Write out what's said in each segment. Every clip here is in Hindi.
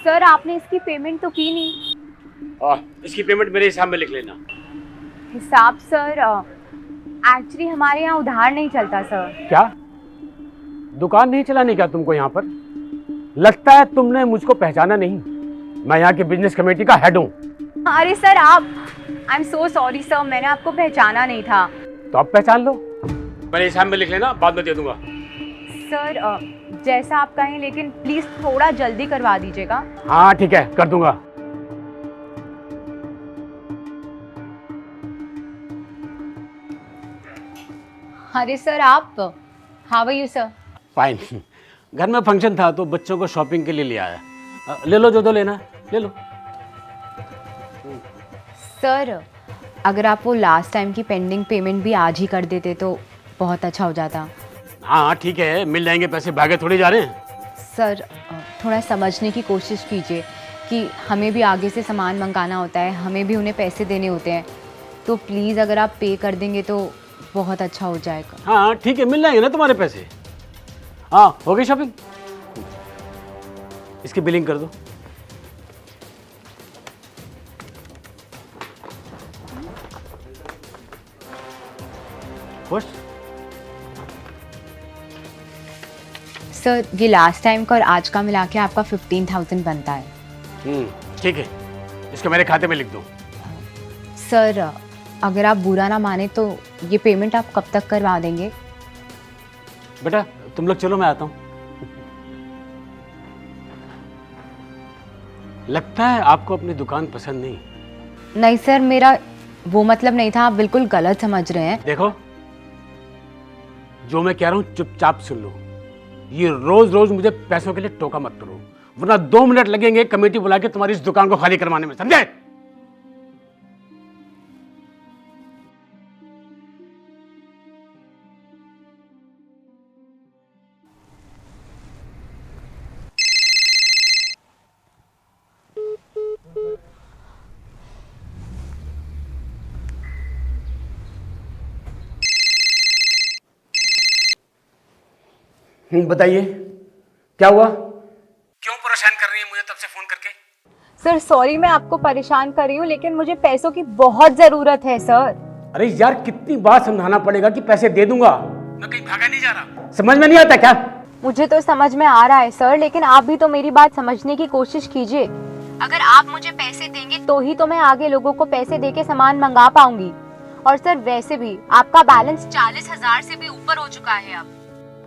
सर आपने इसकी पेमेंट तो की नहीं। इसकी पेमेंट मेरे हिसाब में लिख लेना। हिसाब सर एक्चुअली हमारे यहाँ उधार नहीं चलता सर। क्या दुकान नहीं चलाने का तुमको यहाँ पर? लगता है तुमने मुझको पहचाना नहीं। मैं यहाँ की बिजनेस कमेटी का हेड हूँ। अरे सर आप, I am so sorry sir, मैंने आपको पहचाना नहीं था। तो अब पहचान लो, मेरे हिसाब में लिख लेना, बाद में दे दूंगा। सर जैसा आप कहें, लेकिन प्लीज थोड़ा जल्दी करवा दीजिएगा। हाँ ठीक है, कर दूंगा। अरे सर आप, how are you sir? Fine. घर में फंक्शन था तो बच्चों को शॉपिंग के लिए ले आया। ले लो जो दो लेना है, ले लो। सर अगर आप वो लास्ट टाइम की पेंडिंग पेमेंट भी आज ही कर देते तो बहुत अच्छा हो जाता। हाँ ठीक है, मिल जाएंगे पैसे, भागे थोड़ी जा रहे हैं। सर थोड़ा समझने की कोशिश कीजिए कि हमें भी आगे से सामान मंगाना होता है, हमें भी उन्हें पैसे देने होते हैं, तो प्लीज़ अगर आप पे कर देंगे तो बहुत अच्छा हो जाएगा। हाँ ठीक है, मिल जाएंगे ना तुम्हारे पैसे। हाँ हो गई शॉपिंग, इसकी बिलिंग कर दो। खुश? सर ये लास्ट टाइम का और आज का मिला के आपका 15,000 बनता है। ठीक है, इसको मेरे खाते में लिख दो। सर अगर आप बुरा ना माने तो ये पेमेंट आप कब तक करवा देंगे? बेटा तुम लोग चलो, मैं आता हूँ। लगता है आपको अपनी दुकान पसंद नहीं। नहीं सर, मेरा वो मतलब नहीं था, आप बिल्कुल गलत समझ रहे हैं। देखो, जो मैं कह रहा हूँ चुपचाप सुन लो। ये रोज रोज मुझे पैसों के लिए टोका मत करो, वरना 2 मिनट लगेंगे कमेटी बुला के तुम्हारी इस दुकान को खाली करवाने में, समझे? बताइए क्या हुआ? क्यों परेशान कर रही है मुझे तब से फोन करके? सर सॉरी मैं आपको परेशान कर रही हूँ, लेकिन मुझे पैसों की बहुत ज़रूरत है सर। अरे यार, कितनी बार समझाना पड़ेगा कि पैसे दे दूंगा, मैं कहीं भागा नहीं जा रहा। समझ में नहीं आता क्या? मुझे तो समझ में आ रहा है सर, लेकिन आप भी तो मेरी बात समझने की कोशिश कीजिए। अगर आप मुझे पैसे देंगे तो ही तो मैं आगे लोगों को पैसे देके सामान मंगा पाऊंगी। और सर वैसे भी आपका बैलेंस 40,000 से भी ऊपर हो चुका है अब।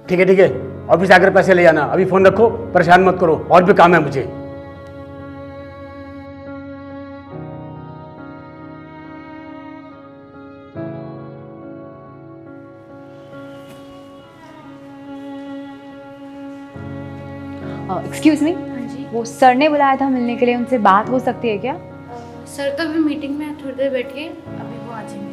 ठीक है, ऑफिस आकर पैसे ले जाना। अभी फोन रखो, परेशान मत करो, और भी काम है मुझे। एक्सक्यूज मी, हाँ जी वो सर ने बुलाया था मिलने के लिए, उनसे बात हो सकती है क्या? सर तो अभी मीटिंग में है, थोड़ी देर बैठिए, अभी वो आ जाएंगे।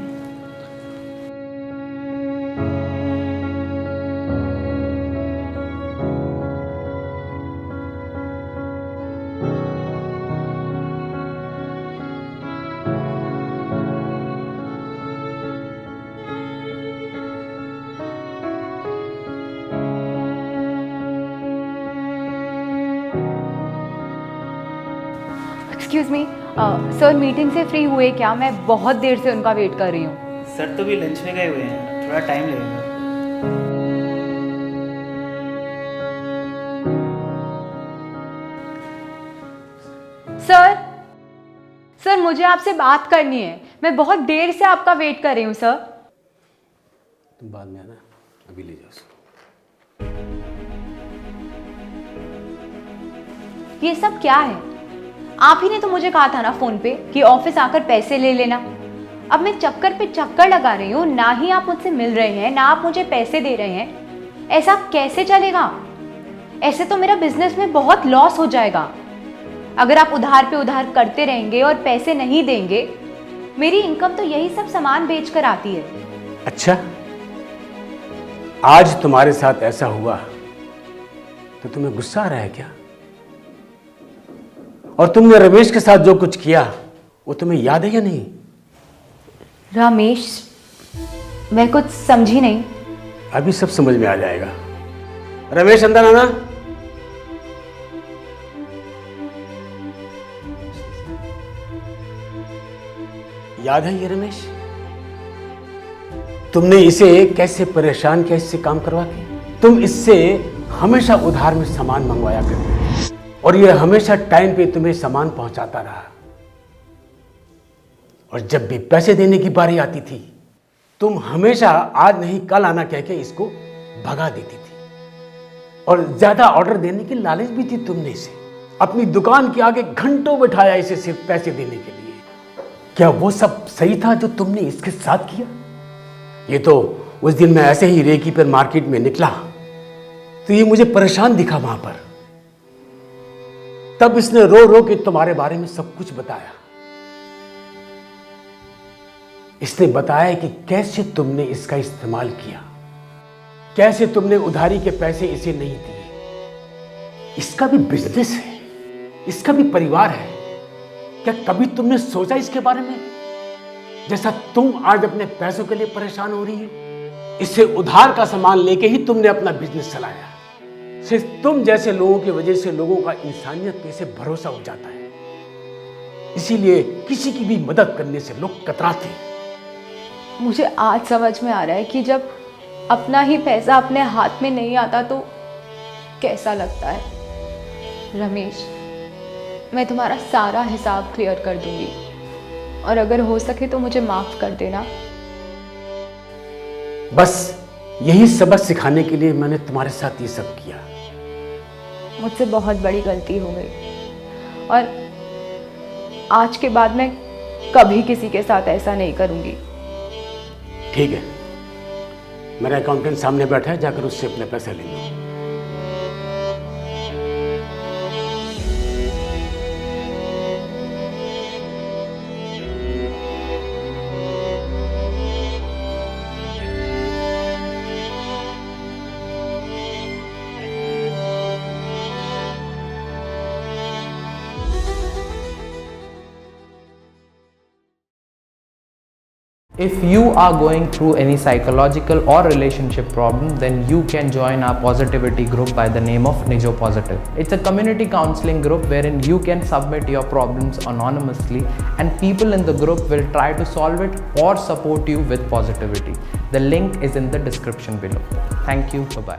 एक्सक्यूज मी सर, मीटिंग से फ्री हुए क्या? मैं बहुत देर से उनका वेट कर रही हूँ। सर तो भी लंच में गए हुए हैं, थोड़ा टाइम लगेगा। सर सर मुझे आपसे बात करनी है, मैं बहुत देर से आपका वेट कर रही हूँ सर। तुम बाद में आना, अभी ले जाओ उसको। ये सब क्या है? आप ही ने तो मुझे कहा था ना फोन पे कि ऑफिस आकर पैसे ले लेना। अब मैं चक्कर पे चक्कर लगा रही हूँ, ना ही आप मुझसे मिल रहे हैं, ना आप मुझे पैसे दे रहे हैं। ऐसा कैसे चलेगा? ऐसे तो मेरा बिजनेस में बहुत लॉस हो जाएगा। अगर आप उधार पे उधार करते रहेंगे और पैसे नहीं देंगे, मेरी इनकम तो यही सब सामान बेच कर आती है। अच्छा, आज तुम्हारे साथ ऐसा हुआ तो तुम्हें गुस्सा आ रहा है क्या? और तुमने रमेश के साथ जो कुछ किया वो तुम्हें याद है या नहीं? रमेश? मैं कुछ समझी नहीं। अभी सब समझ में आ जाएगा। रमेश अंदर आना। याद है ये रमेश? तुमने इसे कैसे परेशान किया इससे काम करवा के। तुम इससे हमेशा उधार में सामान मंगवाया करते और ये हमेशा टाइम पे तुम्हें सामान पहुंचाता रहा। और जब भी पैसे देने की बारी आती थी तुम हमेशा आज नहीं कल आना कह के इसको भगा देती थी। और ज्यादा ऑर्डर देने की लालच भी थी तुमने इसे। अपनी दुकान के आगे घंटों बिठाया इसे सिर्फ पैसे देने के लिए। क्या वो सब सही था जो तुमने इसके साथ किया? ये तो उस दिन मैं ऐसे ही रेकी पर मार्केट में निकला तो ये मुझे परेशान दिखा वहां पर। तब इसने रो रो के तुम्हारे बारे में सब कुछ बताया। इसने बताया कि कैसे तुमने इसका इस्तेमाल किया, कैसे तुमने उधारी के पैसे इसे नहीं दिए। इसका भी बिजनेस है, इसका भी परिवार है। क्या कभी तुमने सोचा इसके बारे में? जैसा तुम आज अपने पैसों के लिए परेशान हो रही है, इससे उधार का सामान लेके ही तुमने अपना बिजनेस चलाया। सिर्फ तुम जैसे लोगों की वजह से लोगों का इंसानियत पे से भरोसा उठ जाता है। इसीलिए किसी की भी मदद करने से लोग कतराते हैं। मुझे आज समझ में आ रहा है कि जब अपना ही पैसा अपने हाथ में नहीं आता तो कैसा लगता है। रमेश, मैं तुम्हारा सारा हिसाब क्लियर कर दूंगी और अगर हो सके तो मुझे माफ कर देना। बस यही सबक सिखाने के लिए मैंने तुम्हारे साथ ये सब किया। मुझसे बहुत बड़ी गलती हो गई और आज के बाद मैं कभी किसी के साथ ऐसा नहीं करूंगी। ठीक है, मेरा अकाउंटेंट सामने बैठा है, जाकर उससे अपने पैसे ले लो। If you are going through any psychological or relationship problem, then you can join our positivity group by the name of Nijo Positive. It's a community counseling group wherein you can submit your problems anonymously and people in the group will try to solve it or support you with positivity. The link is in the description below. Thank you. Bye-bye.